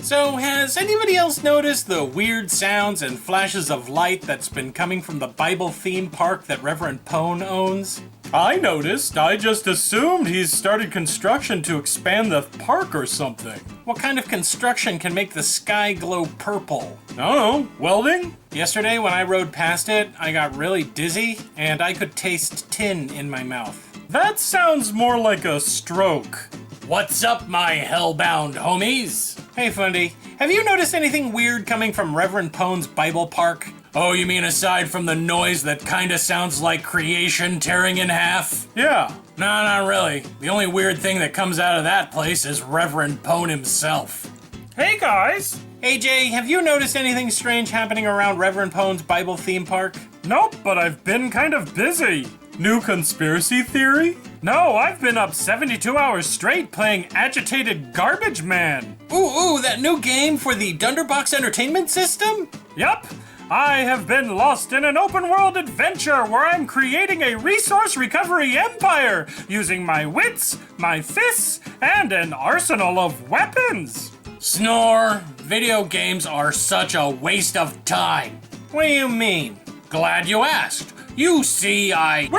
So, has anybody else noticed the weird sounds and flashes of light that's been coming from the Bible theme park that Reverend Pone owns? I noticed. I just assumed he's started construction to expand the park or something. What kind of construction can make the sky glow purple? I don't know. Welding? Yesterday when I rode past it, I got really dizzy and I could taste tin in my mouth. That sounds more like a stroke. What's up, my hellbound homies? Hey, Fundie, have you noticed anything weird coming from Reverend Pone's Bible Park? Oh, you mean aside from the noise that kinda sounds like creation tearing in half? Yeah. No, not really. The only weird thing that comes out of that place is Reverend Pone himself. Hey, guys! AJ, have you noticed anything strange happening around Reverend Pone's Bible theme park? Nope, but I've been kind of busy. New conspiracy theory? No, I've been up 72 hours straight playing Agitated Garbage Man. Ooh, that new game for the Dunderbox Entertainment System? Yup. I have been lost in an open-world adventure where I'm creating a resource recovery empire using my wits, my fists, and an arsenal of weapons. Snore. Video games are such a waste of time. What do you mean? Glad you asked. You see, Wait,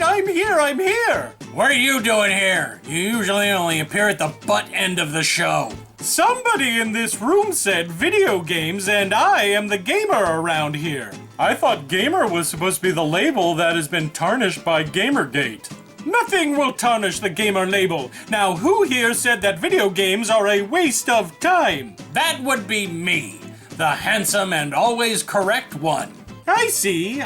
I'm here! What are you doing here? You usually only appear at the butt end of the show. Somebody in this room said video games, and I am the gamer around here. I thought gamer was supposed to be the label that has been tarnished by Gamergate. Nothing will tarnish the gamer label. Now, who here said that video games are a waste of time? That would be me, the handsome and always correct one. I see,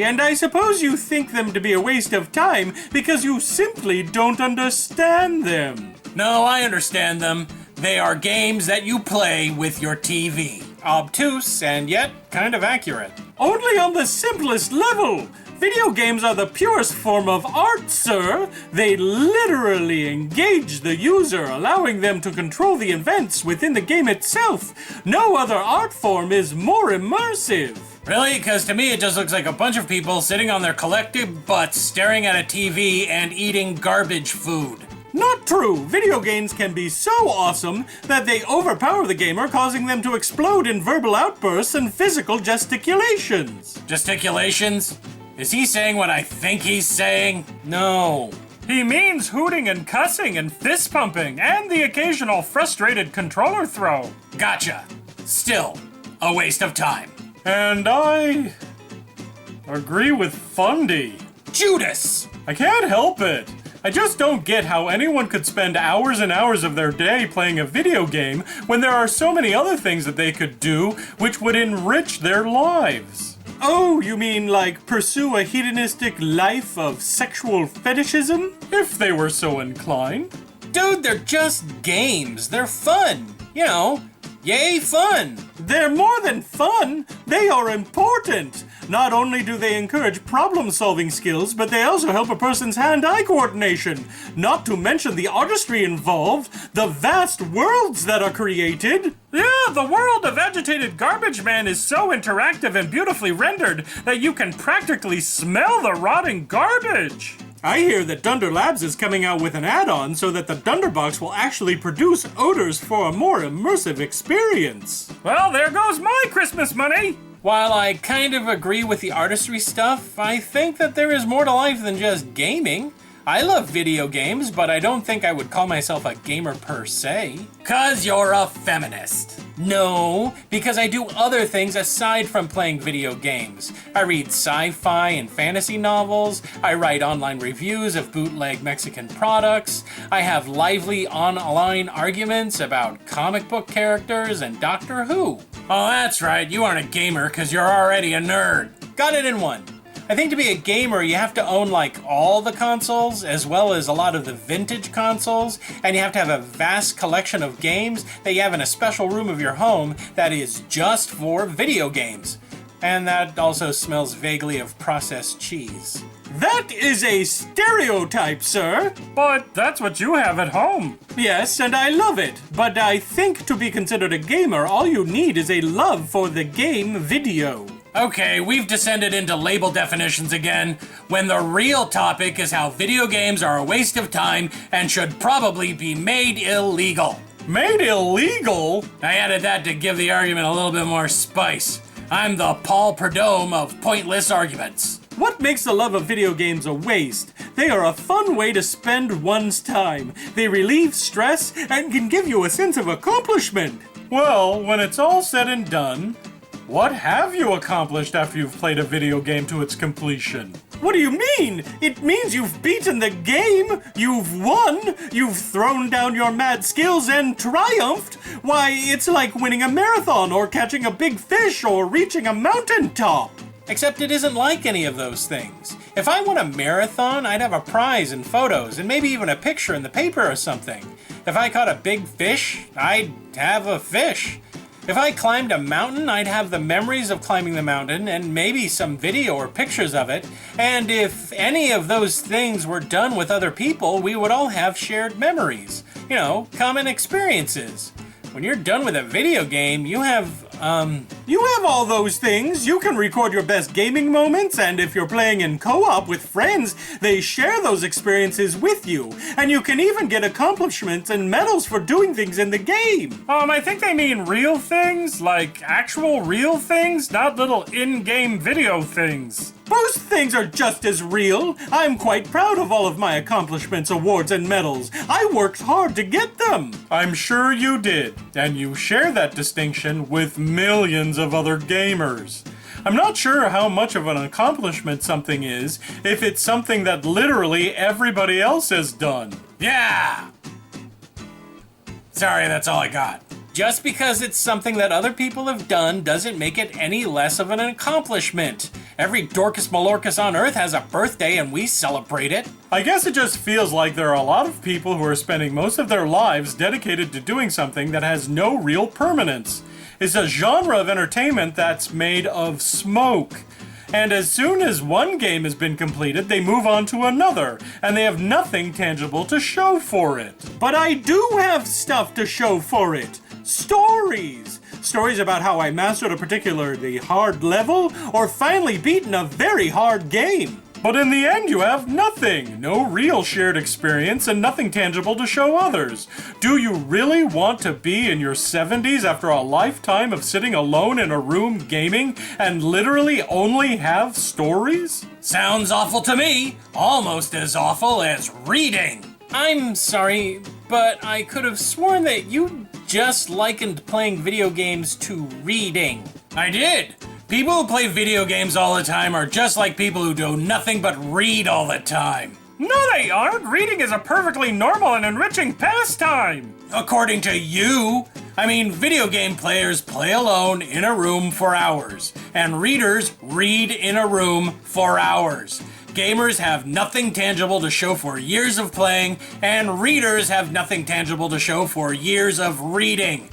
and I suppose you think them to be a waste of time because you simply don't understand them. No, I understand them. They are games that you play with your TV. Obtuse and yet kind of accurate. Only on the simplest level. Video games are the purest form of art, sir. They literally engage the user, allowing them to control the events within the game itself. No other art form is more immersive. Really? Because to me it just looks like a bunch of people sitting on their collective butts staring at a TV and eating garbage food. Not true! Video games can be so awesome that they overpower the gamer, causing them to explode in verbal outbursts and physical gesticulations. Gesticulations? Is he saying what I think he's saying? No. He means hooting and cussing and fist pumping and the occasional frustrated controller throw. Gotcha. Still, a waste of time. And I agree with Fundie. Judas! I can't help it. I just don't get how anyone could spend hours and hours of their day playing a video game when there are so many other things that they could do which would enrich their lives. Oh, you mean like pursue a hedonistic life of sexual fetishism? If they were so inclined. Dude, they're just games. They're fun. You know, yay fun. They're more than fun. They are important. Not only do they encourage problem-solving skills, but they also help a person's hand-eye coordination. Not to mention the artistry involved, the vast worlds that are created. Yeah, the world of Agitated Garbage Man is so interactive and beautifully rendered that you can practically smell the rotting garbage. I hear that Dunder Labs is coming out with an add-on so that the Dunderbox will actually produce odors for a more immersive experience. Well, there goes my Christmas money! While I kind of agree with the artistry stuff, I think that there is more to life than just gaming. I love video games, but I don't think I would call myself a gamer per se. 'Cause you're a feminist. No, because I do other things aside from playing video games. I read sci-fi and fantasy novels, I write online reviews of bootleg Mexican products, I have lively online arguments about comic book characters and Doctor Who. Oh, that's right, you aren't a gamer because you're already a nerd. Got it in one. I think to be a gamer, you have to own like all the consoles, as well as a lot of the vintage consoles, and you have to have a vast collection of games that you have in a special room of your home that is just for video games. And that also smells vaguely of processed cheese. That is a stereotype, sir. But that's what you have at home. Yes, and I love it. But I think to be considered a gamer, all you need is a love for the game video. Okay, we've descended into label definitions again, when the real topic is how video games are a waste of time and should probably be made illegal. Made illegal? I added that to give the argument a little bit more spice. I'm the Paul Prudhomme of pointless arguments. What makes the love of video games a waste? They are a fun way to spend one's time. They relieve stress and can give you a sense of accomplishment. Well, when it's all said and done, what have you accomplished after you've played a video game to its completion? What do you mean? It means you've beaten the game, you've won, you've thrown down your mad skills and triumphed. Why, it's like winning a marathon or catching a big fish or reaching a mountaintop. Except it isn't like any of those things. If I won a marathon, I'd have a prize and photos and maybe even a picture in the paper or something. If I caught a big fish, I'd have a fish. If I climbed a mountain, I'd have the memories of climbing the mountain and maybe some video or pictures of it. And if any of those things were done with other people, we would all have shared memories. You know, common experiences. When you're done with a video game, you have all those things. You can record your best gaming moments, and if you're playing in co-op with friends, they share those experiences with you. And you can even get accomplishments and medals for doing things in the game. I think they mean real things, like actual real things, not little in-game video things. Both things are just as real. I'm quite proud of all of my accomplishments, awards, and medals. I worked hard to get them. I'm sure you did, and you share that distinction with millions of other gamers. I'm not sure how much of an accomplishment something is if it's something that literally everybody else has done. Yeah! Sorry, that's all I got. Just because it's something that other people have done doesn't make it any less of an accomplishment. Every Dorcas Malorcas on Earth has a birthday and we celebrate it. I guess it just feels like there are a lot of people who are spending most of their lives dedicated to doing something that has no real permanence. It's a genre of entertainment that's made of smoke. And as soon as one game has been completed, they move on to another, and they have nothing tangible to show for it. But I do have stuff to show for it. Stories! Stories about how I mastered a particularly hard level, or finally beaten a very hard game. But in the end, you have nothing. No real shared experience and nothing tangible to show others. Do you really want to be in your 70s after a lifetime of sitting alone in a room gaming and literally only have stories? Sounds awful to me. Almost as awful as reading. I'm sorry, but I could have sworn that you just likened playing video games to reading. I did. People who play video games all the time are just like people who do nothing but read all the time. No, they aren't. Reading is a perfectly normal and enriching pastime. According to you. I mean, video game players play alone in a room for hours, and readers read in a room for hours. Gamers have nothing tangible to show for years of playing, and readers have nothing tangible to show for years of reading.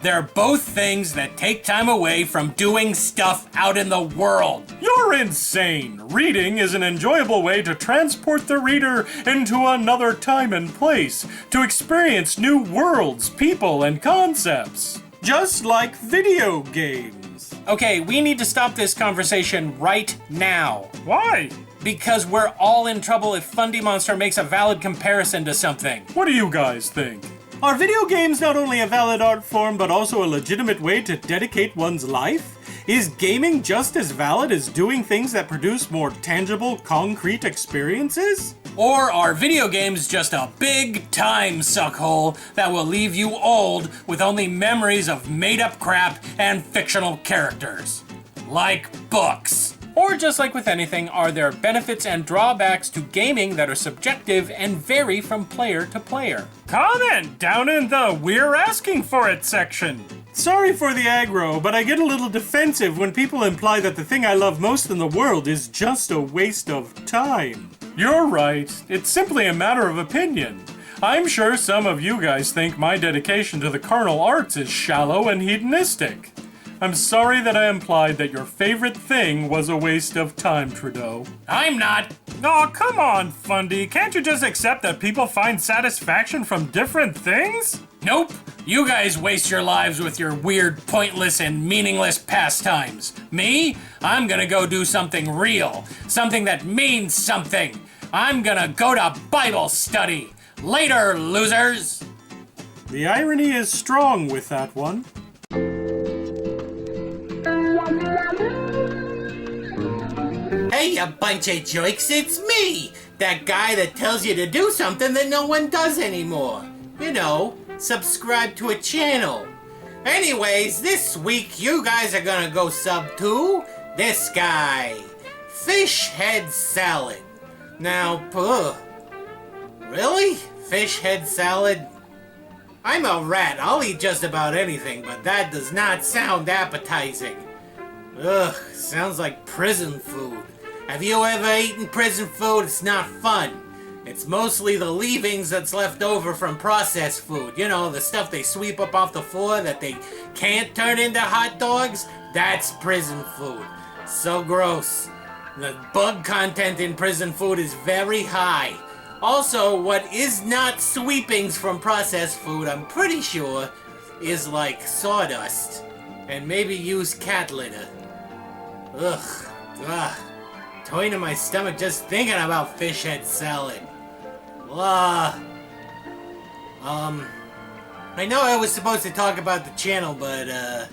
They're both things that take time away from doing stuff out in the world. You're insane! Reading is an enjoyable way to transport the reader into another time and place, to experience new worlds, people, and concepts. Just like video games. Okay, we need to stop this conversation right now. Why? Because we're all in trouble if Fundie Monster makes a valid comparison to something. What do you guys think? Are video games not only a valid art form, but also a legitimate way to dedicate one's life? Is gaming just as valid as doing things that produce more tangible, concrete experiences? Or are video games just a big time suckhole that will leave you old with only memories of made-up crap and fictional characters? Like books. Or just like with anything, are there benefits and drawbacks to gaming that are subjective and vary from player to player? Comment down in the "We're asking for it" section. Sorry for the aggro, but I get a little defensive when people imply that the thing I love most in the world is just a waste of time. You're right. It's simply a matter of opinion. I'm sure some of you guys think my dedication to the carnal arts is shallow and hedonistic. I'm sorry that I implied that your favorite thing was a waste of time, Trudeau. I'm not. Oh, come on, Fundie. Can't you just accept that people find satisfaction from different things? Nope. You guys waste your lives with your weird, pointless, and meaningless pastimes. Me? I'm gonna go do something real. Something that means something. I'm gonna go to Bible study. Later, losers. The irony is strong with that one. Hey, you bunch of jerks, it's me! That guy that tells you to do something that no one does anymore. You know, subscribe to a channel. Anyways, this week you guys are gonna go sub to this guy. Fish head salad. Now, really? Fish head salad? I'm a rat. I'll eat just about anything, but that does not sound appetizing. Ugh, sounds like prison food. Have you ever eaten prison food? It's not fun. It's mostly the leavings that's left over from processed food. You know, the stuff they sweep up off the floor that they can't turn into hot dogs? That's prison food. So gross. The bug content in prison food is very high. Also, what is not sweepings from processed food, I'm pretty sure, is like sawdust. And maybe used cat litter. Ugh. Toying in my stomach just thinking about fish head salad. I know I was supposed to talk about the channel, but,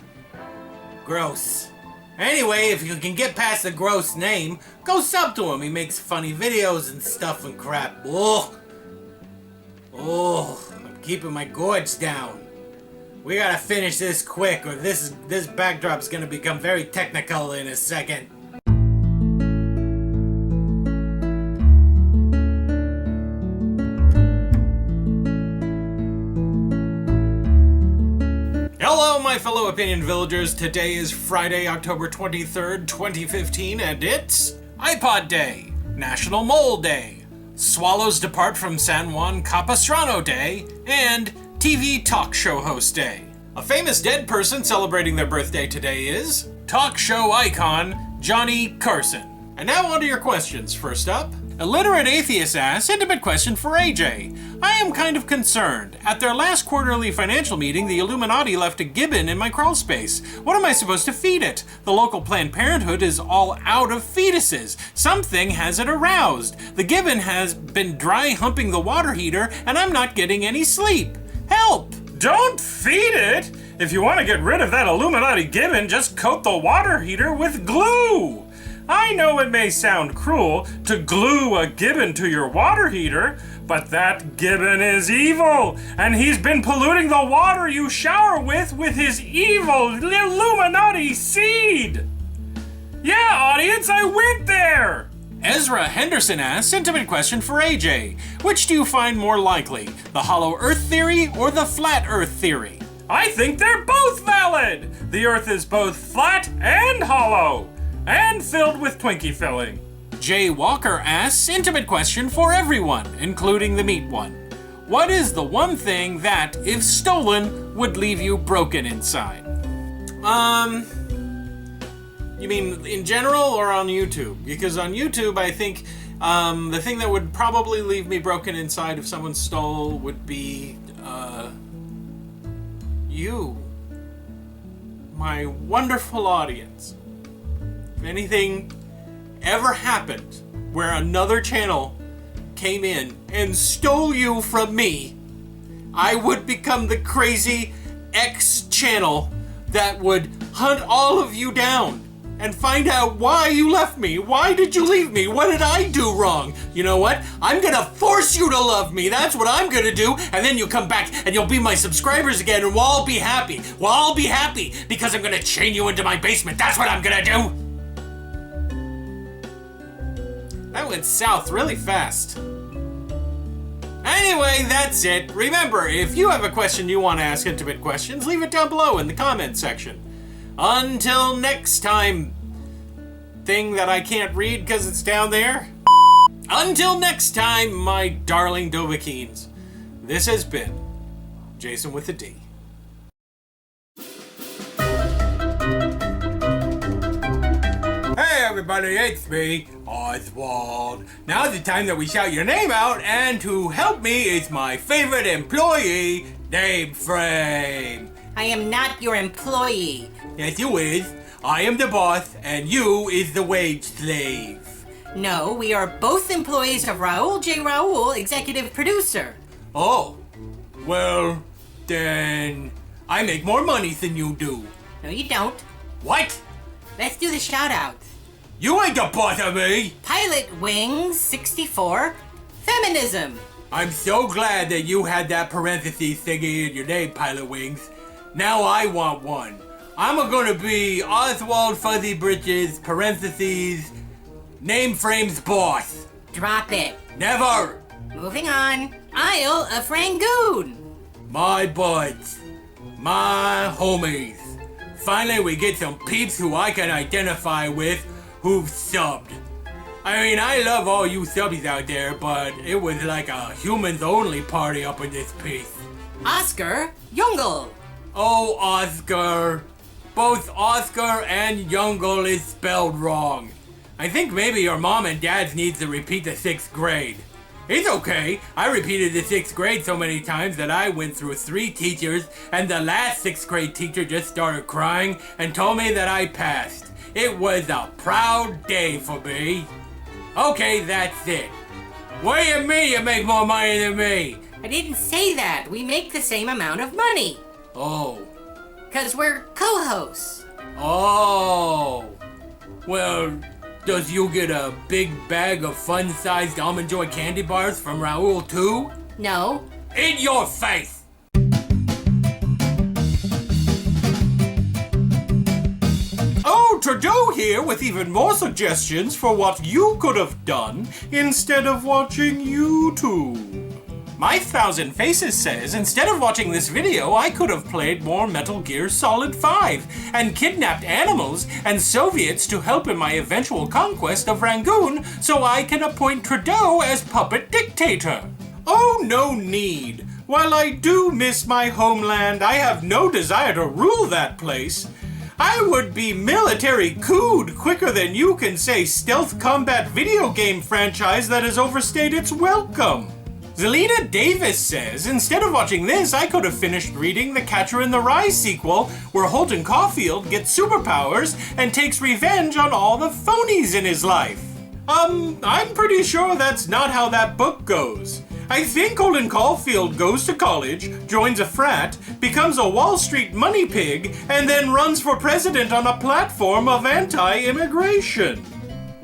gross. Anyway, if you can get past the gross name, go sub to him. He makes funny videos and stuff and crap. I'm keeping my gorge down. We gotta finish this quick, or this backdrop's gonna become very technical in a second. Hello, my fellow Opinion Villagers. Today is Friday, October 23rd, 2015, and it's iPod Day, National Mole Day, Swallows Depart from San Juan Capistrano Day, and TV Talk Show Host Day. A famous dead person celebrating their birthday today is talk show icon Johnny Carson. And now on to your questions. First up, Illiterate Atheist asks, intimate question for AJ. I am kind of concerned. At their last quarterly financial meeting, the Illuminati left a gibbon in my crawl space. What am I supposed to feed it? The local Planned Parenthood is all out of fetuses. Something has it aroused. The gibbon has been dry humping the water heater, and I'm not getting any sleep. Help! Don't feed it! If you want to get rid of that Illuminati gibbon, just coat the water heater with glue! I know it may sound cruel to glue a gibbon to your water heater, but that gibbon is evil, and he's been polluting the water you shower with his evil Illuminati seed! Yeah, audience, I went there! Ezra Henderson asks, intimate question for AJ. Which do you find more likely, the hollow earth theory or the flat earth theory? I think they're both valid! The earth is both flat and hollow, and filled with Twinkie filling. Jay Walker asks, intimate question for everyone, including the meat one. What is the one thing that, if stolen, would leave you broken inside? You mean in general or on YouTube? Because on YouTube, I think the thing that would probably leave me broken inside if someone stole would be, you. My wonderful audience. If anything ever happened where another channel came in and stole you from me, I would become the crazy X channel that would hunt all of you down and find out why you left me. Why did you leave me? What did I do wrong? You know what? I'm gonna force you to love me. That's what I'm gonna do. And then you'll come back and you'll be my subscribers again and we'll all be happy. We'll all be happy because I'm gonna chain you into my basement. That's what I'm gonna do. That went south really fast. Anyway, that's it. Remember, if you have a question you want to ask Intimate Questions, leave it down below in the comment section. Until next time, thing that I can't read because it's down there. Until next time, my darling Dovahkiins, this has been Jason with a D. Hey everybody, it's me, Oswald. Now's the time that we shout your name out, and to help me is my favorite employee, Dave Frame. I am not your employee. Yes, you is. I am the boss, and you is the wage slave. No, we are both employees of Raul J. Raul, executive producer. Oh, well, Then I make more money than you do. No, you don't. What? Let's do the shoutouts. You ain't the boss of me! Pilot Wings 64. Feminism. I'm so glad that you had that parentheses thingy in your name, Pilot Wings. Now I want one. I'm gonna be Oswald Fuzzy Britches, parentheses, name frames boss. Drop it. Never! Moving on. Isle of Rangoon. My buds. My homies. Finally we get some peeps who I can identify with who've subbed. I mean, I love all you subbies out there, but it was like a humans-only party up in this piece. Oscar Jungle. Oh, Oscar. Both Oscar and Jungle is spelled wrong. I think maybe your mom and dad needs to repeat the 6th grade. It's okay. I repeated the 6th grade so many times that I went through 3 teachers, and the last 6th grade teacher just started crying and told me that I passed. It was a proud day for me. Okay, that's it. What do you mean you make more money than me? I didn't say that. We make the same amount of money. Oh. 'Cause we're co-hosts. Oh. Well, does you get a big bag of fun-sized Almond Joy candy bars from Raoul too? No. In your face! Oh, Trudeau here with even more suggestions for what you could have done instead of watching YouTube. My Thousand Faces says, instead of watching this video, I could have played more Metal Gear Solid 5 and kidnapped animals and Soviets to help in my eventual conquest of Rangoon so I can appoint Trudeau as puppet dictator. Oh, no need. While I do miss my homeland, I have no desire to rule that place. I would be military cooed quicker than you can say stealth combat video game franchise that has overstayed its welcome. Zelina Davis says, instead of watching this, I could have finished reading the Catcher in the Rye sequel, where Holden Caulfield gets superpowers and takes revenge on all the phonies in his life. I'm pretty sure that's not how that book goes. I think Holden Caulfield goes to college, joins a frat, becomes a Wall Street money pig, and then runs for president on a platform of anti-immigration.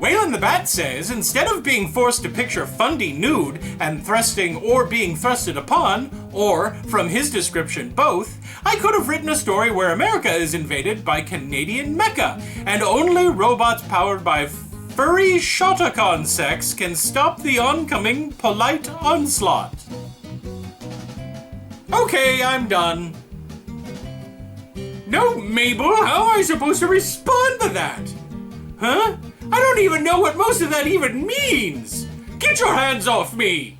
Waylon the Bat says, instead of being forced to picture Fundie nude and thrusting or being thrusted upon, or, from his description, both, I could have written a story where America is invaded by Canadian mecha, and only robots powered by furry shotacon sex can stop the oncoming polite onslaught. Okay, I'm done. No, Mabel, how am I supposed to respond to that? Huh? I don't even know what most of that even means! Get your hands off me!